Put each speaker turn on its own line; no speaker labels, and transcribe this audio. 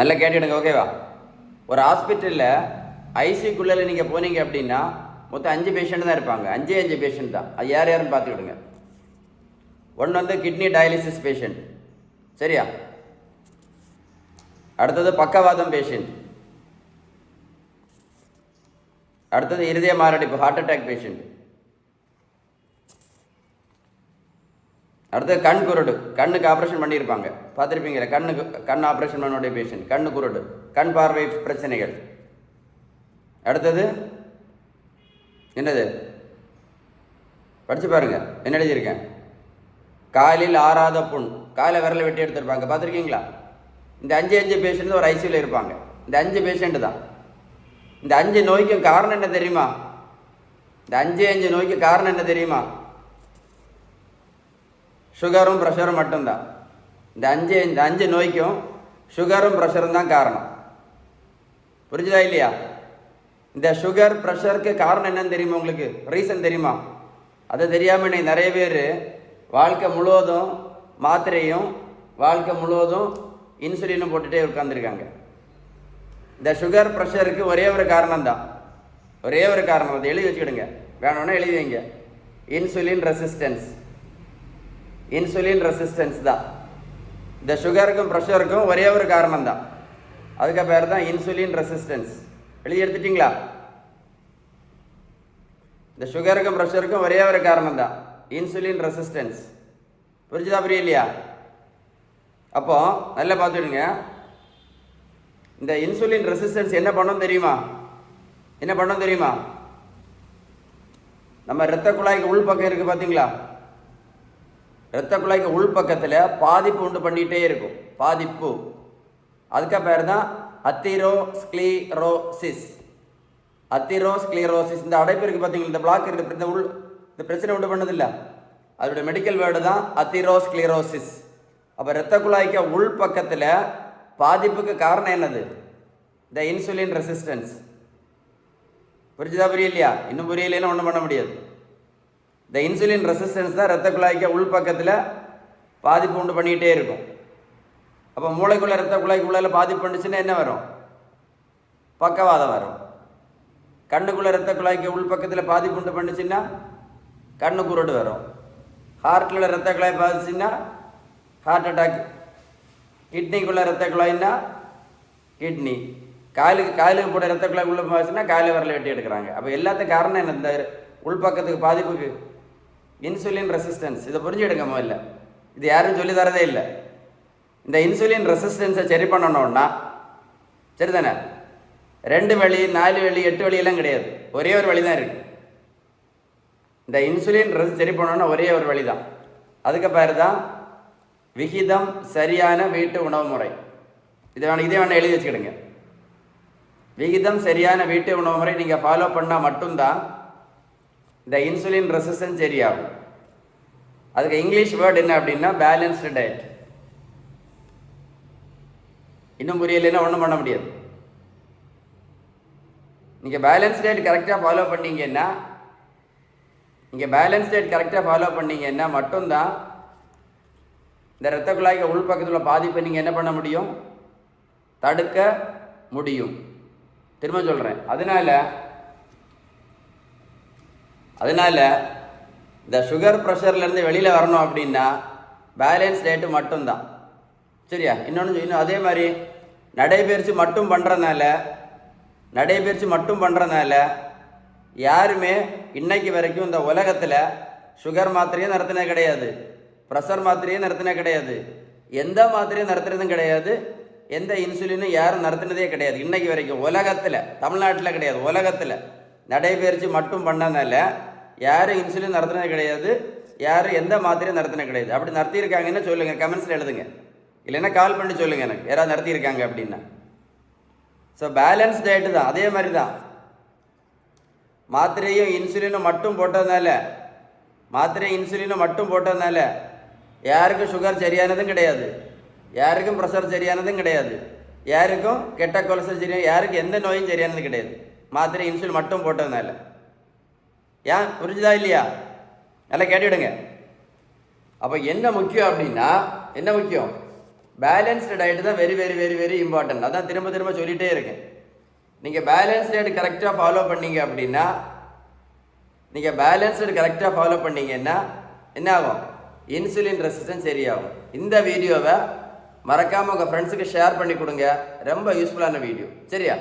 நல்லா கேட்டுடுங்க, ஓகேவா? ஒரு ஹாஸ்பிட்டலில் ஐசிக்குள்ளே நீங்கள் போனீங்க அப்படின்னா மொத்தம் 5 பேஷண்ட் தான் இருப்பாங்க. 5 பேஷண்ட் தான். அது யார் யாருன்னு பார்த்துக்கிடுங்க. ஒன்று வந்து கிட்னி டயாலிசிஸ் பேஷண்ட், சரியா? அடுத்தது பக்கவாதம் பேஷண்ட், அடுத்தது இருதய மாரடைப்பு ஹார்ட் அட்டாக் பேஷண்ட், அடுத்தது கண் குருடு, கண்ணுக்கு ஆப்ரேஷன் பண்ணியிருப்பாங்க, பார்த்துருப்பீங்களே, கண் ஆப்ரேஷன் பண்ணக்கூடிய பேஷண்ட், கண்ணு குருடு, கண் பார்வை பிரச்சனைகள். அடுத்தது என்னது படிச்சு பாருங்க, என்ன எழுதியிருக்கேன்? காலில் ஆறாத புண், காலை விரலை வெட்டி எடுத்திருப்பாங்க, பார்த்துருக்கீங்களா? இந்த 5 பேஷண்ட் ஒரு ஐசியூவில் இருப்பாங்க. இந்த 5 பேஷண்ட் தான். இந்த 5 நோய்க்கும் காரணம் என்ன தெரியுமா? இந்த 5 நோய்க்கு காரணம் என்ன தெரியுமா? சுகரும் ப்ரெஷரும் மட்டும்தான். இந்த அஞ்சு நோய்க்கும் சுகரும் ப்ரெஷரும் தான் காரணம். புரிஞ்சுதா இல்லையா? இந்த சுகர் ப்ரெஷருக்கு காரணம் என்னன்னு தெரியுமா உங்களுக்கு? ரீசன் தெரியுமா? அது தெரியாமல் நிறைய பேர் வாழ்க்கை முழுவதும் மாத்திரையும் வாழ்க்கை முழுவதும் இன்சுலினும் போட்டுகிட்டே உட்காந்துருக்காங்க. இந்த சுகர் ப்ரெஷருக்கு ஒரே ஒரு காரணம் தான், ஒரே ஒரு காரணம். அதை எழுதி வச்சுக்கிடுங்க, வேணும்னா எழுதி வைங்க. இன்சுலின் ரெசிஸ்டன்ஸ், இன்சுலின் ரெசிஸ்டன்ஸ் தான். இந்த சுகருக்கும் ப்ரெஷருக்கும் ஒரே ஒரு காரணம் தான், அதுக்கு பேர் தான் இன்சுலின் ரெசிஸ்டன்ஸ். எழுதி எடுத்துட்டிங்களா? இந்த சுகருக்கும் ப்ரெஷருக்கும் ஒரே ஒரு காரணம் தான், இன்சுலின் ரெசிஸ்டன்ஸ். புரிஞ்சுதா புரியலையா? அப்போ நல்லா பார்த்துடுங்க. இந்த இன்சுலின் ரெசிஸ்டன்ஸ் என்ன பண்ணணும் தெரியுமா? என்ன பண்ணணும் தெரியுமா? நம்ம இரத்த குழாய்க்கு உள் பக்கம் இருக்குது பார்த்தீங்களா? இரத்த குழாய்க்கு உள் பக்கத்தில் பாதிப்பு உண்டு பண்ணிகிட்டே இருக்கும், பாதிப்பு. அதுக்கு பேர் தான் அத்திரோஸ்க்ளீரோசிஸ். அத்திரோஸ்க்ளீரோசிஸ். இந்த அடைப்பு இருக்குது பார்த்தீங்களா, இந்த பிளாக் இருக்குது, இந்த பிரச்சனை உண்டு பண்ணதில்லை, அதோட மெடிக்கல் வேர்டு தான் அத்திரோஸ்க்ளீரோசிஸ். அப்போ இரத்த குழாய்க்கு உள் பக்கத்தில் பாதிப்புக்கு காரணம் என்னது? இந்த இன்சுலின் ரெசிஸ்டன்ஸ். புரிஞ்சுதா புரியலையா? இன்னும் புரியலைன்னா ஒன்றும் பண்ண முடியாது. இந்த இன்சுலின் ரெசிஸ்டன்ஸ் தான் இரத்த குழாய்க்கு உள் பக்கத்தில் பாதிப்பு உண்டு பண்ணிக்கிட்டே இருக்கும். அப்போ மூளைக்குள்ளே இரத்த குழாய்க்குள்ள பாதிப்பு பண்ணுச்சுன்னா என்ன வரும்? பக்கவாதம் வரும். கண்ணுக்குள்ளே இரத்த குழாய்க்கு உள் பக்கத்தில் பாதிப்பு உண்டு பண்ணுச்சுன்னா கண்ணு குருடு வரும். ஹார்ட்டில் இரத்த குழாய் பாதிச்சுன்னா ஹார்ட் அட்டாக். கிட்னிக்குள்ளே இரத்த குழாய்னா கிட்னி. காலுக்கு போட இரத்த குழாய் உள்ள பாதிச்சுன்னா காலை விரலை வெட்டி எடுக்கிறாங்க. அப்போ எல்லாத்துக்கும் காரணம் என்ன? இந்த உள்பக்கத்துக்கு பாதிப்புக்கு இன்சுலின் ரெசிஸ்டன்ஸ். இதை புரிஞ்சுடுங்க முதல்ல, இது யாரும் சொல்லி தரதே இல்லை. இந்த இன்சுலின் ரெசிஸ்டன்ஸை சரி பண்ணணும்னா, சரிதானே, 2 வழி 4 வழி 8 வழியெல்லாம் கிடையாது, ஒரே ஒரு வழி தான் இருக்குது. இந்த இன்சுலின் சரி பண்ணணும்னா ஒரே ஒரு வழி தான், அதுக்கு பேர் தான் விகிதம் சரியான வீட்டு உணவு முறை. இதே வேணால் எழுதி வச்சுக்கிடுங்க. விகிதம் சரியான வீட்டு உணவு முறை நீங்கள் ஃபாலோ பண்ணால் மட்டும்தான் இந்த இன்சுலின் ரெசிஸ்டன்ஸ் சரியாகும். அதுக்கு இங்கிலீஷ் வேர்டு என்ன அப்படின்னா பேலன்ஸ்டு டயட். இன்னும் புரியலைன்னா ஒன்றும் பண்ண முடியாது. நீங்கள் பேலன்ஸ் டயட் கரெக்டாக ஃபாலோ பண்ணீங்கன்னா மட்டும்தான் இந்த இரத்த குழாய்க்கு உள் பக்கத்தில் உள்ள பாதிப்பை நீங்கள் என்ன பண்ண முடியும்? தடுக்க முடியும். திரும்ப சொல்கிறேன். அதனால இந்த சுகர் ப்ரெஷர்லேருந்து வெளியில் வரணும் அப்படின்னா பேலன்ஸ் டயட்டு மட்டும்தான், சரியா? இன்னும் அதே மாதிரி நடைபயிற்சி மட்டும் பண்ணுறதுனால யாருமே இன்னைக்கு வரைக்கும் இந்த உலகத்தில் சுகர் மாத்திரையும் நடத்தினே கிடையாது, ப்ரெஷர் மாத்திரையும் நடத்தினே கிடையாது, எந்த மாத்திரையும் நடத்துனதும் கிடையாது, எந்த இன்சுலினும் யாரும் நடத்தினதே கிடையாது இன்னைக்கு வரைக்கும். உலகத்தில், தமிழ்நாட்டில் கிடையாது, உலகத்தில் நடைபயிற்சி மட்டும் பண்ணனால யாரும் இன்சுலின் நடத்தினது கிடையாது, யாரும் எந்த மாத்திரையும் நடத்தினது கிடையாது. அப்படி நடத்தியிருக்காங்கன்னு சொல்லுங்கள், கமெண்ட்ஸில் எழுதுங்க, இல்லைன்னா கால் பண்ணி சொல்லுங்கள் எனக்கு யாராவது நடத்தியிருக்காங்க அப்படின்னா. ஸோ பேலன்ஸ் டயட்டு தான். அதே மாதிரி தான் மாத்திரையும் இன்சுலினும் மட்டும் போட்டதுனால யாருக்கும் சுகர் சரியானதும் கிடையாது, யாருக்கும் ப்ரெஷர் சரியானதும் கிடையாது, யாருக்கும் கெட்ட கொலஸ்ட்ரால் சரியான, யாருக்கும் எந்த நோயும் சரியானது கிடையாது, மாத்திரை இன்சுலின் மட்டும் போட்டதுனால. ஏன்? புரிஞ்சுதா இல்லையா? நல்லா கேட்டுவிடுங்க. அப்போ என்ன முக்கியம் அப்படின்னா, என்ன முக்கியம்? பேலன்ஸ்டு டயட் தான் very very very very important. அதான் திரும்ப திரும்ப சொல்லிகிட்டே இருக்கேன். நீங்கள் பேலன்ஸ் டயட் கரெக்டாக ஃபாலோ பண்ணீங்க அப்படின்னா என்ன ஆகும்? இன்சுலின் ரெசிஸ்டன்ஸ் சரியாகும். இந்த வீடியோவை மறக்காமல் உங்கள் ஃப்ரெண்ட்ஸுக்கு ஷேர் பண்ணி கொடுங்க. ரொம்ப யூஸ்ஃபுல்லான வீடியோ. சரியா?